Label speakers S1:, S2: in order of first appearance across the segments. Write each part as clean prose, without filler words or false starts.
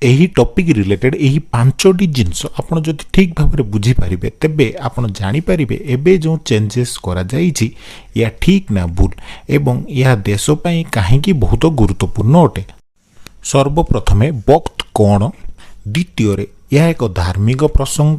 S1: एही topic related एही पांचोटी जिंस आपण जदि ठीक भाबरे बुझी पारिबे तेबे आपण जानि पारिबे एबे जो चेंजेस करा जाईछि या ठीक ना भूल एवं या देश पई काहेकि बहुत गुरुत्वपूर्ण अटे। सर्वप्रथमे वक्त कोण, द्वितीय रे यह एक धार्मिक प्रसंग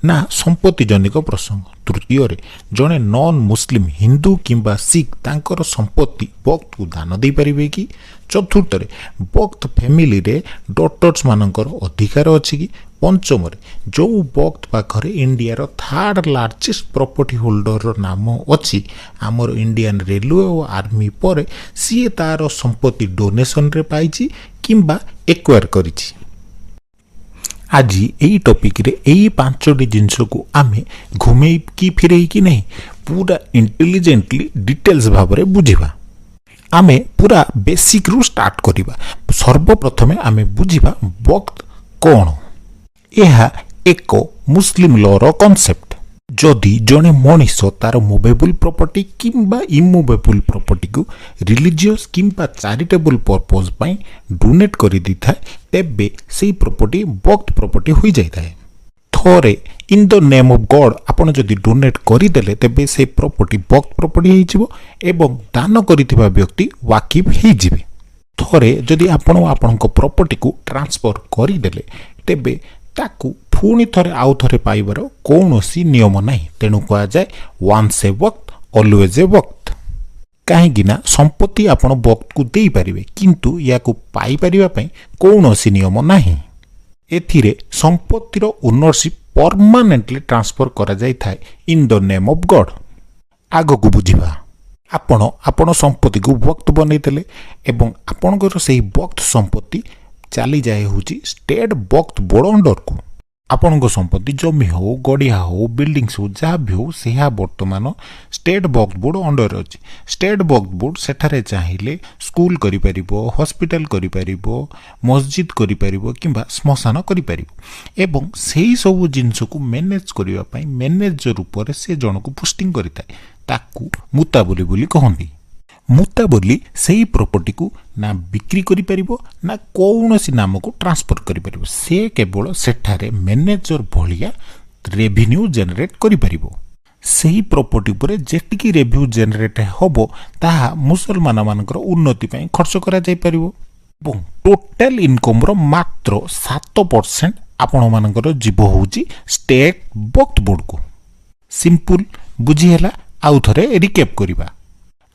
S1: ना संपत्ति जनिक प्रसंग, तृतीय रे जने नॉन मुस्लिम हिंदू किंबा सिख तांकर संपत्ति वक्त को दान दे पारिबे कि, चतुर्थ रे वक्त फैमिली रे डॉटर्स मानकर अधिकार अछि कि, पंचम रे जो वक्त पाखरे इंडिया रो थर्ड लार्जेस्ट प्रॉपर्टी होल्डर रो नाम अछि हमर इंडियन रेलवे और आर्मी पर सी तार संपत्ति डोनेशन रे पाइछि किंबा एक्वायर करिछि। आज यही टॉपिक रे यही पांचटी जिनस को आमे घुमेई की फिरेई कि नहीं पूरा इंटेलिजेंटली डिटेल्स भाव रे बुझिबा। आमे पूरा बेसिक रु स्टार्ट करिबा। सर्वप्रथमे आमे बुझिबा वक्त कोन। यह एक मुस्लिम लॉ रो कांसेप्ट। जदि जने मनीष तार मूवेबल प्रॉपर्टी किंबा इमूवेबल प्रॉपर्टी को रिलीजियस किंबा चैरिटेबल पर्पस पई डोनेट करि दिथाय तेबे सेही प्रॉपर्टी वक्त प्रॉपर्टी होई जायताय। थोरे in the name of God आपण जदि डोनेट करि देले तेबे सेही प्रॉपर्टी वक्त प्रॉपर्टी होई जिवो एवं दान करिथिबा व्यक्ति वाकिफ होई जिवे। थोरे जदि आपण आपणक प्रॉपर्टी को ट्रांसफर करि देले तेबे ताकू पुणी थरे आउ थरे पाइबार कौनसी नियम नहीं, तेणु कह जाए वन्स ए वक्त ऑलवेज ए वक्त। कहीं संपत्ति आपण वक्त को दे पारिबे किंतु याकू पाई परिबा पई कौनसी नियम नहीं। एथिरे संपत्तिर ओनरशिप परमानेंटली ट्रांसफर करा जाय थाए in the name of God. आगो को बुझिबा। आपण संपत्ति को वक्त बनै देले एवं आपणकर सेही वक्त संपत्ति चली जाए होची स्टेट वक्त बोर्ड अंडर को। आपनको संपत्ति जमी हो गड़िया हो बिल्डिंग्स हो जहाँ भी हो से बर्तमान स्टेट वक्त बोर्ड अंडर अच्छी। स्टेट वक्त बोर्ड सेठारे चाहिए स्कूल करि परिबो, हॉस्पिटल करि परिबो, मस्जिद करि परिबो किंबा श्मशान करि परिबो एवं सेही सब जिंस को मैनेज करिवा पई मैनेजर ऊपर से जन को पोस्टिंग करिताय ताकू मुता बोली कहंती। मुता बोली सेही प्रॉपर्टी को ना बिक्री करि परिबो ना कौनसी नाम को ट्रांसफर करि परिबो। से केवल सेठारे मैनेजर भलिया रेवेन्यू जनरेट करि परिबो। सेही प्रॉपर्टी पर जेतिकी रेवेन्यू जनरेट होबो ताहा मुसलमान मानकर उन्नति पई खर्च करा जाय परिबो एवं टोटल इनकम रो मात्र 7% आपण मानकर जीव होउची स्टेट वक्त बोर्ड को। सिंपल बुझी हैला। आउ थरे रिकैप करिबा।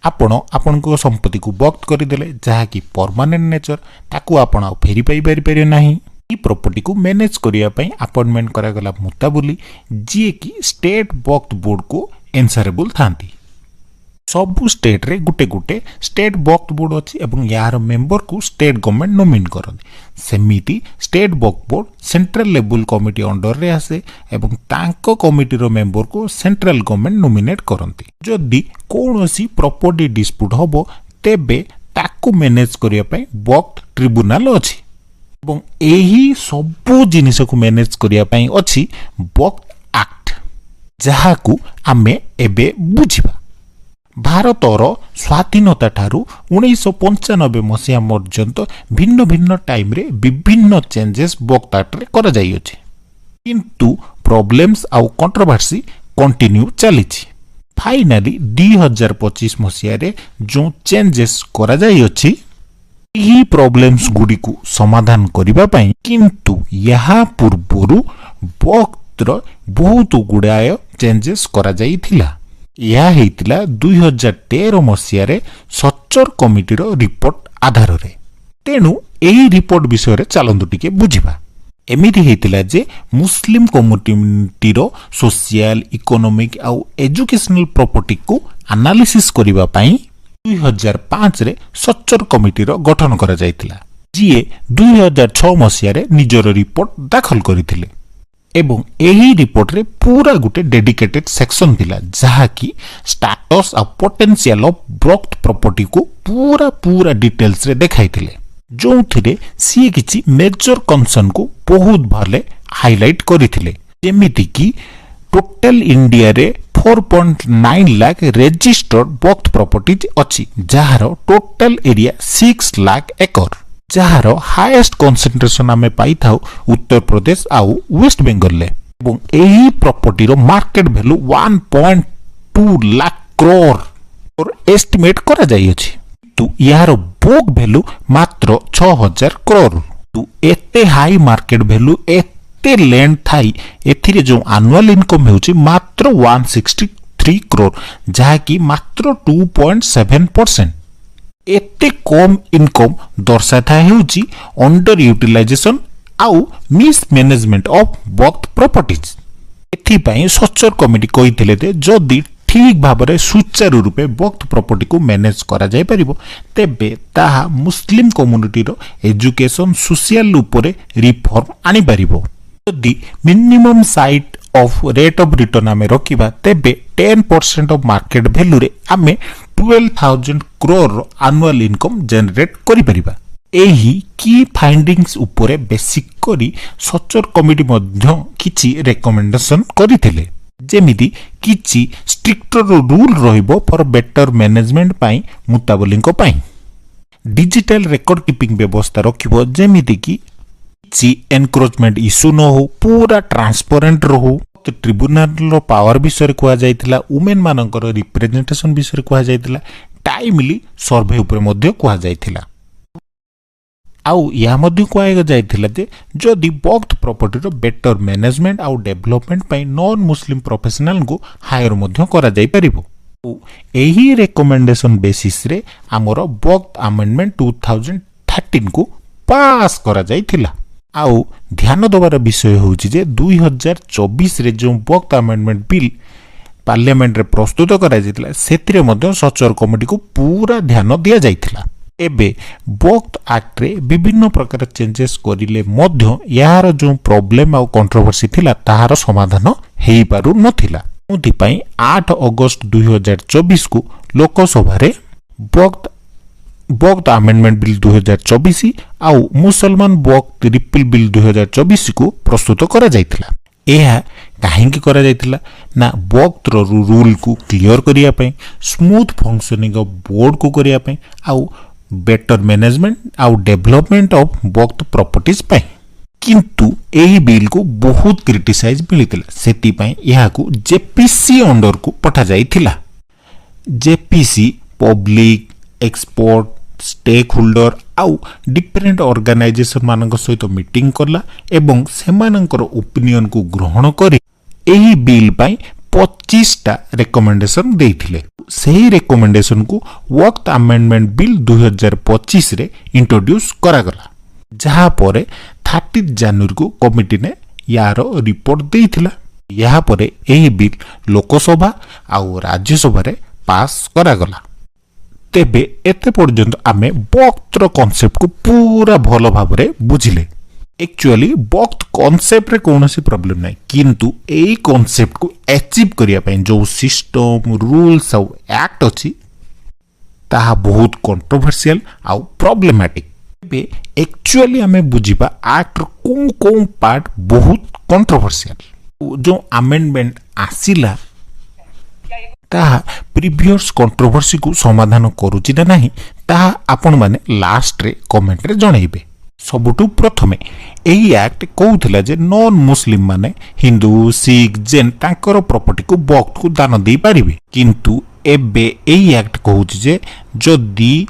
S1: आपनको संपत्ति को वक्त करदेले जहाँकि परमानेंट नेचर ताकू आपण फेरी पाई पारे नहीं। ई प्रॉपर्टी को मैनेज करिया पई अपॉइंटमेंट करागला मुता बोली जी कि स्टेट वक्त बोर्ड को एंसरेबल थांती। सबु स्टेट रे गुटे गुटे स्टेट वक्त बोर्ड अछि एवं यार मेंबर को स्टेट गवर्नमेंट नोमिनेट करନ୍ତି। सेमिति स्टेट वक्त board central level committee under रे आसे एवं तांको कमिटी रो मेंबर को सेंट्रल गवर्नमेंट नोमिनेट करନ୍ତି। जदि कोनोसी प्रॉपर्टी डिस्प्यूट होबो तेबे ताकू मैनेज करिया पई वक्त ट्रिब्यूनल अछि एवं एही सबु जिनिस को मैनेज करिया पई अछि वक्त एक्ट जहाकू आमे एबे बुझिबा। भारतर स्वाधीनता ठारू 1995 मसीहा पर्यंत भिन्न भिन्न टाइम रे विभिन्न चेंजेस वक्त एक्ट रे करा जाई अछि किंतु प्रॉब्लम्स आउ कंट्रोवर्सी कंटिन्यू चली। फाइनली 2025 मसीहा रे जो चेंजेस करा जाई अछि एही प्रॉब्लम्स गुडी को समाधान करिबा पई किंतु यहा पूर्वरु वक्त रो बहुत गुडाय चेंजेस करा जाई थिला। यह हेतिला 2013 मसीहा रे सच्चर कमिटी रो रिपोर्ट आधार रे। तेनु एही रिपोर्ट विषय रे चलंतु टिके बुझिबा। एमिति हेतिला जे मुस्लिम कम्युनिटी रो सोशल इकोनॉमिक आउ एजुकेशनल प्रॉपर्टी को एनालिसिस करिबा पई 2005 रे सच्चर कमिटी रो गठन करा जायतिला जिए 2006 मसीहा रे निजर रिपोर्ट दाखल करिथिले एवं एही रिपोर्ट रे पूरा गुटे डेडिकेटेड सेक्शन थिला जहा कि स्टेटस आ पोटेंशियल ऑफ वक्त प्रॉपर्टी को पूरा डिटेल्स रे देखाइथिले जोथिरे सी किछि मेजर कंसर्न को बहुत भले हाईलाइट करिथिले जेमिति कि टोटल इंडिया रे 4.9 लाख रजिस्टर्ड वक्त प्रॉपर्टीज अछि जहार टोटल एरिया 6 लाख एकर जार हाईएस्ट कंसंट्रेशन आमे पाई थाउ उत्तर प्रदेश आउ वेस्ट बेंगल ले एवं एही प्रॉपर्टी रो मार्केट वैल्यू 1.2 लाख करोड़ और एस्टिमेट करा जाई अछि तो यार बुक वैल्यू मात्र 6000 करोड़ तो एते हाई मार्केट वैल्यू एते लैंड थाई एथिरे जो एनुअल इनकम हेउची मात्र 163 करोड़ जहा कि मात्र 2.7%। एते कम इनकम दर्शाता हेउची अंडर यूटिलाइजेशन आउ miss management of Waqf properties. एथि पई सच्चर कमिटी कहिथिले जे जदि ठीक भाबरे सुचारू रूपे वक्फ प्रॉपर्टी को मैनेज करा जाय परिबो तेबे ताहा मुस्लिम कम्युनिटी रो एजुकेशन सोशल उपरे रिफॉर्म आनी परिबो। जदि minimum site of rate of return आमे रखिबा तेबे 10% ऑफ मार्केट वैल्यू रे आमे 12,000 करोड़ एनुअल इनकम जनरेट करि परिबा। एही की फाइंडिंग्स उपरे बेसिक करी सच्चर कमिटी मध्य किछि रेकमेंडेशन करिथिले जेमिति किछि स्ट्रिक्टर रूल रहिबो फॉर बेटर मैनेजमेंट पाई मुताबलिंग पाई डिजिटल रेकॉर्ड कीपिंग व्यवस्था रखिबो जेमिति कि किछि एनक्रोचमेंट इशू न हो पूरा ट्रांसपेरेंट रहू। ट्रिब्यूनल रो पावर विषय कुआ जायतिला वुमेन मानकर रिप्रेजेंटेशन विषय कुआ जायतिला टाइमली सर्वे उपरे मध्य कुआ जायतिला आउ या मध्य कुआ जायतिला जे जदि वक्फ प्रॉपर्टी रो बेटर मैनेजमेंट आउ डेवलपमेंट पई नॉन मुस्लिम प्रोफेशनल को हायर मध्य करा जाय परिबो। एही रेकमेंडेशन बेसिस रे हमरो वक्फ अमेंडमेंट 2013 को पास करा जायतिला आउ ध्यान दबार विषय होउची जे 2024 रे जो वक्फ अमेंडमेंट बिल पार्लियामेंट रे प्रस्तुत करा जायतिला सेतिरे मध्य सच्चर कमिटी को पूरा ध्यान दिया जायतिला। एबे वक्फ एक्ट रे विभिन्न प्रकार चेंजेस करिले मध्य यार जो प्रॉब्लम आ कंट्रोवर्सी थिला ताहार समाधान हेई पारु नथिला। उति पई 8 अगस्त 2024 को लोकसभा रे वक्फ अमेंडमेंट बिल 2024 आउ मुसलमान वक्फ रिपील बिल 2024 को प्रस्तुत करा जायतिला। एहा काहेकि करा जायतिला ना वक्फ रो रूल को क्लियर करिया पई स्मूथ फंक्शनिंग ऑफ बोर्ड को करिया पई आउ बेटर मैनेजमेंट आउ डेवलपमेंट ऑफ वक्फ प्रॉपर्टीज पई किंतु एही बिल को बहुत क्रिटिसाइज मिलितिला सेति पई एहा को जेपीसी अंडर को पठा जायतिला। JPC public expert stakeholder आउ डिफरेंट ऑर्गेनाइजेशन मानक सहित मीटिंग करला एवं सेमानकर ओपिनियन को ग्रहण करी एही बिल पई 25 टा रेकमेंडेशन देथिले। सही रेकमेंडेशन को वक्फ अमेंडमेंट बिल 2025 रे इंट्रोड्यूस करा गला जहा परे 30 जनवरी को कमिटी ने यार रिपोर्ट देथिला। यहाँ परे एही बिल लोकसभा आउ राज्यसभा रे पास करा गला। तेबे एते पर्यंत आमे वक्फ कॉन्सेप्ट को पूरा भलो भाबरे बुझिले। एक्चुअली वक्फ कॉन्सेप्ट रे कोनोसी प्रॉब्लम नाही किंतु एई कॉन्सेप्ट को अचीव करिया पई जो सिस्टम रूल्स आउ एक्ट अछि ताहा बहुत कंट्रोवर्शियल आउ प्रॉब्लमैटिक। बे एक्चुअली आमे बुझिबा एक्ट कोन पार्ट बहुत कंट्रोवर्शियल जो अमेंडमेंट आसिला ताहा प्रीवियस कंट्रोवर्सी को समाधान करूची ना नहीं ताहा आपण माने लास्ट रे कमेंट रे जणाइबे। सबुटु प्रथमे एही एक्ट कहउथिला जे नॉन मुस्लिम माने हिंदू सिख जैन तांकर प्रॉपर्टी को वक्फ को दान दे पारिबे किंतु एबे एही एक्ट कहउची जे जदी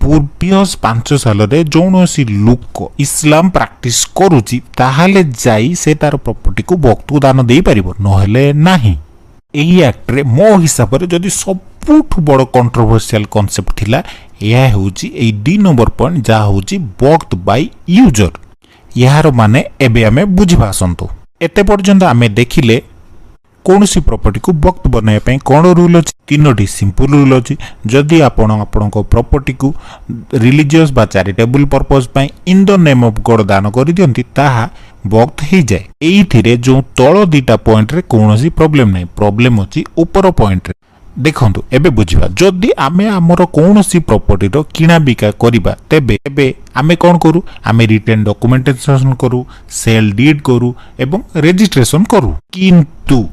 S1: पूर्वियस 5 साल रे जोनोसी लोक इस्लाम प्रैक्टिस करूची ताहाले जाई से तार प्रॉपर्टी को वक्फ को दान दे पारिबो नहले नाही। एही एक्ट रे मो हिसाब रे जदी सबुठ बड़ कंट्रोवर्शियल कांसेप्ट थिला यह होची ए डी नंबर पॉइंट जा होची वक्फ बाय यूजर। यार माने एबे हमें बुझिबा संतो एते पर्यंत हमें देखिले कोनोसी प्रॉपर्टी को वक्फ बनाय पय कोन रूल अछि तीनोटी सिंपल रूल अछि। जदी आपण प्रॉपर्टी को रिलीजियस बा चैरिटेबल पर्पस पय in the name of God दान करि दियंती ताहा वक्त ही जाए। एइथिरे जो तळ दीटा पॉइंट रे कोनोसी प्रॉब्लम नै प्रॉब्लम अछि ऊपर पॉइंट रे देखंतु एबे बुझिबा जदी आमे हमर कोनोसी प्रॉपर्टी रो किना बिका करिबा तेबे एबे आमे कोन करू आमे रिटर्न डॉक्यूमेंटेशन करू सेल डीड करू एवं रजिस्ट्रेशन करू किंतु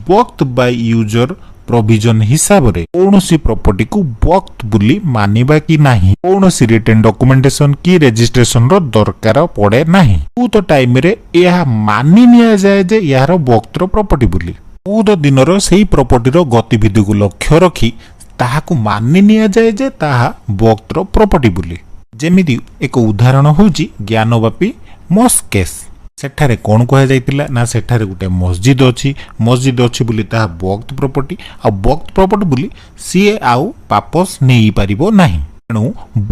S1: वक्त बाय यूजर प्रोविजन हिसाब रे कौनसी प्रॉपर्टी को वक्त बुली मानिबा कि नाही कौनसी रिटन डॉक्यूमेंटेशन की रजिस्ट्रेशन रो दरकार पड़े नाही बहुत टाइम रे यह मानि निया जाए जे यार वक्त रो प्रॉपर्टी बुली बहुत दिन रो सेही प्रॉपर्टी रो गतिविधि को लक्ष्य रखी ताहाकु मानि निया जाए जे ताहा वक्त रो प्रॉपर्टी बुली जेमिति एक उदाहरण होउची ज्ञानवापी मस्क केस सेठारे कौन कह जाइतिला ना सेठारे गुटे मस्जिद अछि बुली ताहा वक्त प्रॉपर्टी आ वक्त प्रॉपर्टी बुली सीए आउ वापस नहीं पारिबो नाही तेणु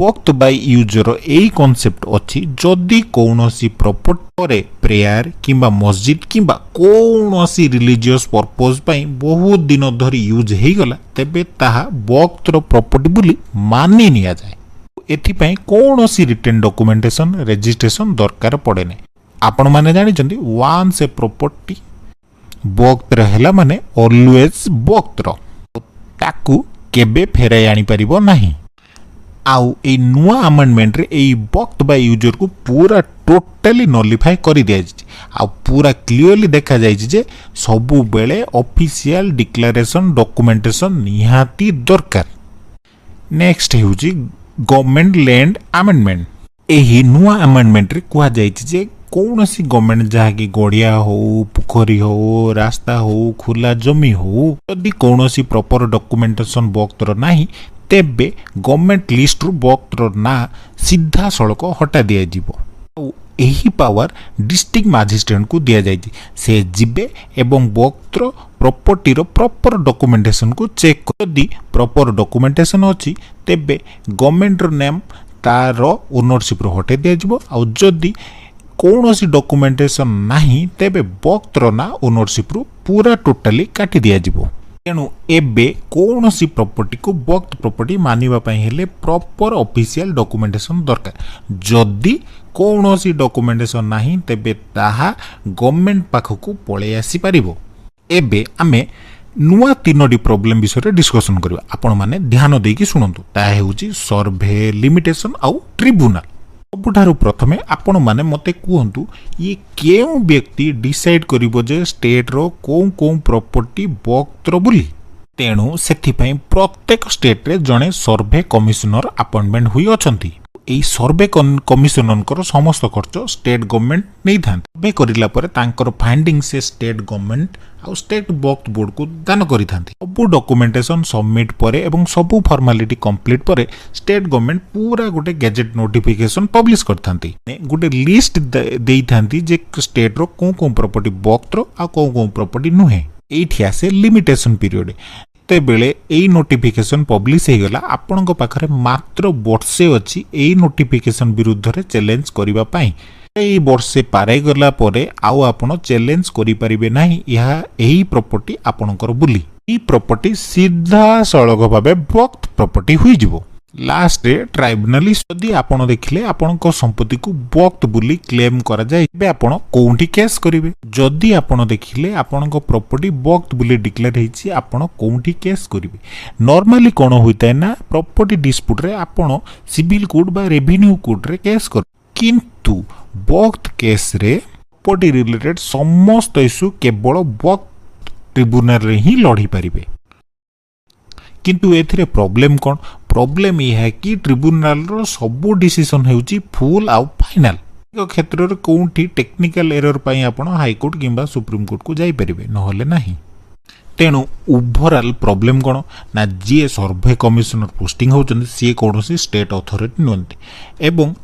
S1: वक्त बाय यूजर एई कॉन्सेप्ट अछि जदि कौनसी प्रॉपर्टी परे प्रेयर किंबा मस्जिद किंबा कौनसी रिलीजियस पर्पस पई बहुत दिन धरि यूज हेई गला तेबे ताहा वक्त रो प्रॉपर्टी बुली मानि निया जाय एथिपाई कौनसी रिटन डॉक्यूमेंटेशन रजिस्ट्रेशन दरकार पड़े नहीं आपण माने जानि जंदी वांस ए प्रॉपर्टी वक्त रहेला माने ऑलवेज वक्त रो ताकू केबे फेराई आनी परिबो नाही आउ ए नुआ अमेंडमेंट रे ए वक्त बाय यूजर को पूरा टोटली नॉलिफाई करि दिया जाय आ पूरा क्लियरली देखा जाय जे सबु बेले ऑफिशियल डिक्लेरेशन डॉक्यूमेंटेशन निहाती दरकार नेक्स्ट हेउजी गवर्नमेंट लैंड अमेंडमेंट एही नुआ अमेंडमेंट रे कुआ जाय जे कौनसी गवर्नमेंट जहाँकि गड़िया हो पोखरी हो रास्ता हो खुला जमी हो यदि कौनसी प्रॉपर डॉक्यूमेंटेशन वक्त नाही तेबे गवर्नमेंट लिस्ट रु वक्त ना सीधा सड़क हटा दिया जीवो एही पावर डिस्ट्रिक्ट मजिस्ट्रेट को दिया जाय से जिबे एवं वक्त प्रॉपर्टी रो प्रॉपर डॉक्यूमेंटेशन को चेक यदि प्रॉपर डॉक्यूमेंटेशन अछि तेबे गवर्नमेंट रो नेम तार ओनरशिप रो हटे दिया जीवो आ जदि कौनसी डॉक्यूमेंटेशन नाही तेबे वक्त ना ओनरशिप रु पूरा टोटली काटी दिया जीवो तेणु एबे कौनसी प्रॉपर्टी को वक्त प्रॉपर्टी मानिबा पई हेले प्रॉपर ऑफिशियल डॉक्यूमेंटेशन दरकार जदि कौनसी डॉक्यूमेंटेशन नाही तेबे ताहा गवर्नमेंट पाखकु पळे आसी परिबो एबे आमे नुआ तीनोटी प्रॉब्लम विषय डिस्कशन करबा आपण माने ध्यान देकी सुनंतु ता हेउची सर्वे लिमिटेशन आउ ट्रिब्यूनल सबुठारु प्रथमे आपण माने मते कहंतु ये केउ व्यक्ति डिसाइड करिवो जे स्टेट रो कोन प्रॉपर्टी वक्त रो बुली तेणु सेथि पई प्रत्येक स्टेट रे जणे सर्वे कमिश्नर अपॉइंटमेंट हुई अछंती एई सर्वे कमिश्नर समस्त खर्च स्टेट गवर्नमेंट नहीं था सर्वे करिला परे तांकर फाइंडिंग से स्टेट गवर्नमेंट आ स्टेट वक्त बोर्ड को दान करि थांती सब डॉक्यूमेंटेशन सबमिट परे एवं सब फॉर्मालिटी कंप्लीट परे स्टेट गवर्नमेंट पूरा गोटे गैजेट नोटिफिकेशन पब्लिश करथांती गोटे लिस्ट देई थांती जे स्टेट रो कोन प्रॉपर्टी वक्त रो आ कोन प्रॉपर्टी नुहे एठी आसे लिमिटेशन पीरियड तेबेले एई नोटिफिकेशन पब्लिश हे गला आपनक पाखरे मात्र वर्षे अछि एई नोटिफिकेशन विरुद्ध रे चैलेंज करिबा पई एई वर्षे पारे गला परे आउ आपण चैलेंज करि परिबे नाही यहा एई प्रॉपर्टी आपनकर बुली एई प्रॉपर्टी सीधा सळग भाबे वक्त प्रॉपर्टी होई जिवो लास्ट रे ट्राइब्यूनल यदि आपण देखिले आपनक संपत्ति को वक्त बुली क्लेम करा जाय बे आपण कोउठी केस करिवे जदि आपण देखिले आपनक प्रॉपर्टी वक्त बुली डिक्लेयर हेछि आपण कोउठी केस करिवे नॉर्मली कोन होइतै ना प्रॉपर्टी डिस्प्यूट रे आपण सिविल कोर्ट बा रेवेन्यू कोर्ट रे केस कर किंतु वक्त केस रे प्रॉपर्टी रिलेटेड समस्त इशू केवल वक्त ट्रिब्यूनल रे ही लढी परिबे किंतु एथिरे प्रॉब्लम कोन प्रॉब्लम ये है कि ट्रिब्यूनल रो सबो डिसीजन हेउची फुल आउ फाइनल क्षेत्र रे कोउठी टेक्निकल एरर पई आपण हाई कोर्ट किंबा सुप्रीम कोर्ट को जाई परिबे नहले नाही तेणु ओवरऑल प्रॉब्लम कोन ना जे सर्वे कमिश्नर पोस्टिंग होचन सी कोनोसी स्टेट अथॉरिटी नोंती एवं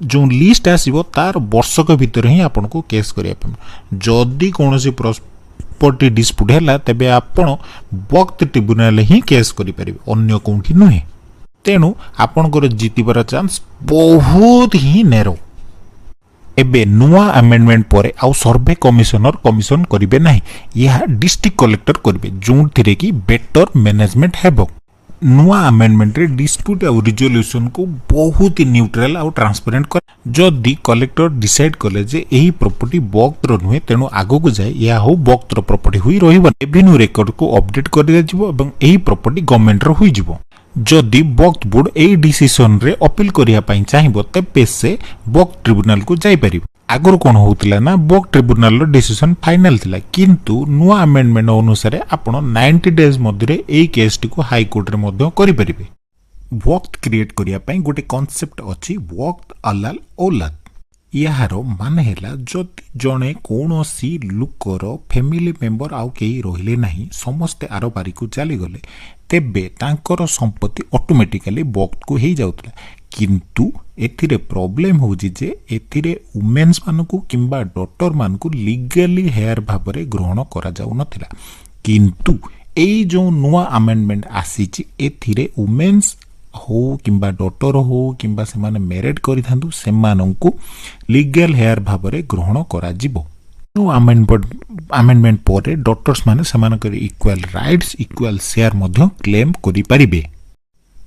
S1: जो लिस्ट आसीबो तार वर्षक भीतर ही आपण को केस करिया पम जदी कोनोसी प्रॉपर्टी डिस्प्यूट हैला तबे आपण वक्त ट्रिब्यूनल ही केस करि परिबे अन्य कोउठी नहे तेणु आपनकर जीतिबार चांस बहुत ही नेरो एबे नुआ अमेंडमेंट परे आउ सर्वे कमिश्नर कमिशन करिवे नाही यह डिस्ट्रिक्ट कलेक्टर करिवे जोंथिरे कि बेटर मैनेजमेंट हेबो नुआ अमेंडमेंट रे डिस्प्यूट आउ रिजोल्यूशन को बहुत ही न्यूट्रल आउ ट्रांसपेरेंट कर जदि कलेक्टर डिसाइड कले जे एही प्रॉपर्टी वक्त रो नुहे तेणु आगो को जाय या हो वक्त रो प्रॉपर्टी हुई रहिबो रेवेन्यू रिकॉर्ड को अपडेट कर दिया जिवो एवं एही प्रॉपर्टी गवर्नमेंट रो हुई जिवो जदि वक्त बोर्ड ए डिसीजन रे अपील करिया पई चाहिबो तबे से वक्त ट्रिब्यूनल को जाई परिबो आगुरी कौन होता ना वक्फ ट्रिब्यूनाल डिसीजन फाइनाल थिला किंतु नुआ अमेंडमेंट अनुसार आपण 90 डेज मध्य ए केस टी को हाई कोर्ट रे मध्य करि परिबे। वक्फ क्रिएट करिया पई गोटे कांसेप्ट अछि वक्फ अलाल औलाद। यार मान है जदि जड़े कौन सी लुकर फैमिली मेंबर आउ कहीं रहिले नहीं समस्ते आर पारी को चलीगले तेबे तांकर संपत्ति ऑटोमेटिकली वक्फ को हो जाउतला किंतु एथिरे प्रॉब्लम होजी जे एथिरे वुमेन्स मानकु किंबा डॉटर मानकु लीगली हेयर भाबरे ग्रहण करा जाउ नथिला किंतु एई जो नुआ अमेंडमेंट आसीची एथिरे वुमेन्स हो किंबा डॉटर हो किंबा से माने मैरिड करि थांदु सेमानंकु लीगल हेयर भाबरे ग्रहण करा जिवो। न्यू अमेंडमेंट पर डॉक्टर्स माने सेमानकर इक्वल राइट्स इक्वल शेयर मध्य क्लेम करि परिबे।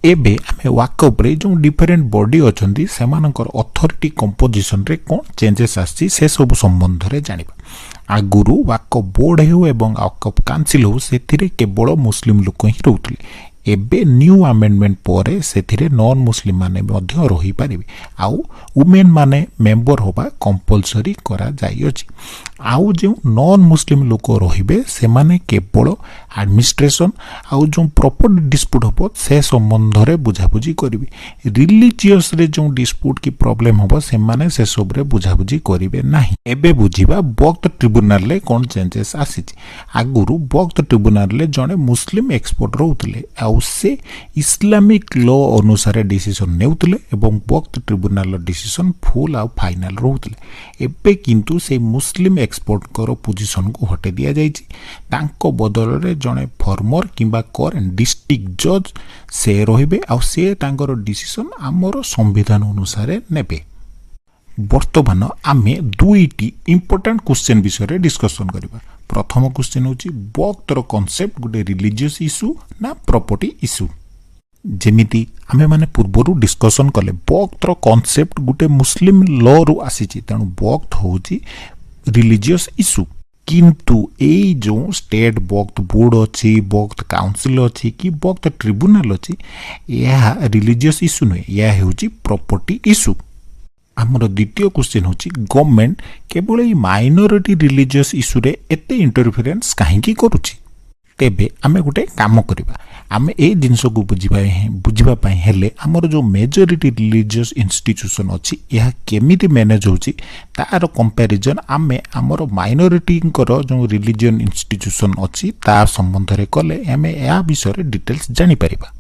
S1: एबे आमे वाकफ रे जो डिफरेंट बॉडी अछंती सेमानकर अथॉरिटी कंपोजिशन रे कोन चेंजेस आछि से सब संबंध रे जानिबा। आगुरु वाकफ बोर्ड हेउ एवं वाकफ काउंसिल हो सेथिरे केवल मुस्लिम लोक ही रहउतले एबे न्यू अमेंडमेंट पर सेथिरे नॉन मुस्लिम माने मध्य रही पारिबे आउ वुमेन माने मेंबर होबा कंपलसरी करा जाई अछि। आउ जो नॉन मुस्लिम लोक रहिबे से माने केवल एडमिनिस्ट्रेशन आउ जो प्रॉपर्टी डिस्प्यूट होबो से संबंध रे बुझाबुझी करिवे। रिलीजियस रे जो डिस्प्यूट की प्रॉब्लम होबो से माने से सब रे बुझाबुझी करिवे नाही। एबे बुझिबा वक्फ ट्रिब्यूनाल ले कोन चेंजेस आसीछि। आगुरु वक्फ ट्रिब्यूनाल ले जने मुस्लिम एक्सपर्ट रहउतले आउ से इस्लामिक लॉ अनुसार डिसीजन नेउतले एवं वक्फ ट्रिब्यूनाल डिसीजन फुल आउ फाइनल रहउतले। एबे किंतु से मुस्लिम एक्सपर्ट कर पोजीशन को हटे दिया जाइछि तांको बदल रे जने फॉर्मर किंबा करंट डिस्ट्रिक्ट जज से रहिबे आउ से तांकर डिसीजन हमर संविधान अनुसार नेबे। वर्तमान आमे दुईटी इंपोर्टेंट क्वेश्चन विषय डिस्कशन करिबा। प्रथम क्वेश्चन होची वक्फ कांसेप्ट गोटे रिलीजियस इश्यू ना प्रॉपर्टी इश्यू। जेमिति आमे माने पूर्वरु डिस्कशन कले वक्फ कांसेप्ट गोटे मुस्लिम लॉ रु आसीची तेनु वक्फ होची रिलीजियस इश्यू किंतु ए जो स्टेट वक्फ बोर्ड अछि वक्फ काउंसिल अछि कि वक्फ ट्रिब्यूनाल अछि यह रिलीजियस इश्यू नै यह होची प्रॉपर्टी इश्यू। आमर द्वितीय क्वेश्चन होची गवर्नमेंट केवल ए माइनॉरिटी रिलीजियस इश्यू रे एते इंटरफेरेंस काहेकि करूची। तेबे आमे गोटे काम करिबा आमे ए जिंस को बुझिबा पई हेले हमर जो मेजॉरिटी रिलीजियस इंस्टीट्यूशन अछि यह केमिति मैनेज होची तार कंपैरिजन आमे हमर माइनॉरिटी कर जो रिलीजियन इंस्टीट्यूशन अछि ता संबंध रे कले आमे या विषय रे डिटेल्स जानि परिबा।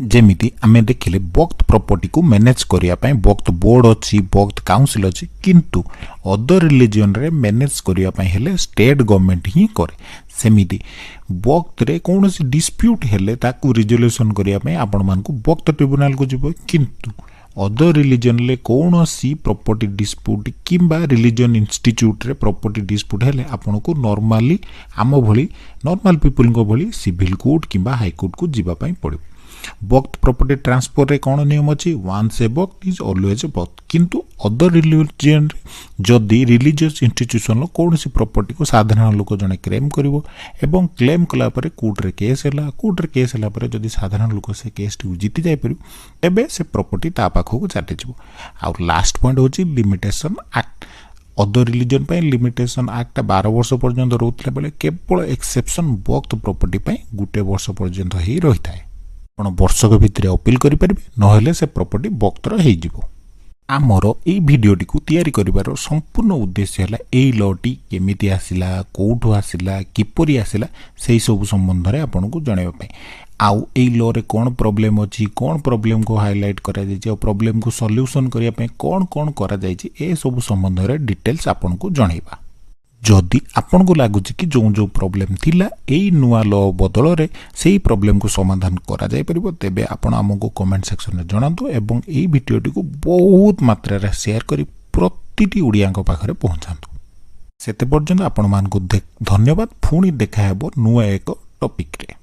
S1: जेमिति आमे देखिले वक्फ प्रॉपर्टी को मैनेज करिया पई वक्फ बोर्ड अछि वक्फ काउंसिल अछि किंतु अदर रिलीजन रे मैनेज करिया पई हेले स्टेट गवर्नमेंट ही करे। सेमिति वक्फ रे कोनोसी डिस्प्यूट हेले ताकू रिजोल्यूशन करिया पई आपण मानकू वक्फ ट्रिब्यूनाल को जिवो किंतु अदर रिलीजन ले कोनोसी प्रॉपर्टी डिस्प्यूट किंबा रिलीजन इंस्टीट्यूट रे प्रॉपर्टी डिस्प्यूट हेले आपण को नॉर्मली आम भली नॉर्मल पीपल को भली सिविल कोर्ट किंबा हाई कोर्ट को जिबा पई पड़िबो। वक्फ प्रॉपर्टी ट्रांसफर रे कौन नियम अछि once a waqf is always a waqf किंतु अदर रिलीजन जदि रिलीजियस इंस्टीट्यूशन कौन सी प्रॉपर्टी को साधारण लोक जने क्लेम करिवो एवं क्लेम कला परे कोर्ट रे केस हला परे जदि साधारण लोक से केस टी जीति जाय परिबो तबे से प्रॉपर्टी ता पाखो को चाटे जिवो। आ लास्ट पॉइंट होछि लिमिटेशन एक्ट। अदर रिलीजन पे लिमिटेशन एक्ट 12 वर्ष पर्यंत रहउतले बेले केवल एक्सेप्शन वक्फ प्रॉपर्टी पे गुटे वर्ष पर्यंत ही रहिथाय। आपण वर्षक भितर अपील करि परिबे नहेले से प्रॉपर्टी वक्तर हेइ जिवो। आमर ए भिडियोटी को तैयारी करिवार संपूर्ण उद्देश्य है एई लॉटी केमिति आसिला कोठो आसिला किपरि आसिला सेही सब संबंध रे आपन को जणाइबा पई। आउ एई लॉ रे कोन प्रॉब्लम अछि कोन प्रॉब्लम को हाईलाइट करा जाय प्रॉब्लम को सॉल्यूशन करिया पई कोन कोन करा जाय ए सब संबंध रे डिटेल्स आपन को जणाइबा। जदि आपन को लागुची कि जो जो प्रॉब्लम थिला एई नुआ लॉ बदल रे सेही प्रॉब्लम को समाधान करा जाय परिबो तेबे आपन हमको कमेंट सेक्शन में जणांतु एवं एई वीडियोटी को बहुत मात्रा रे शेयर करी प्रतिटी उड़िया को पाखरे पहुंचांतु। सेते पर्यंत आपन मान को धन्यवाद। पुणी देखा हेबो नुआ एक टॉपिक रे।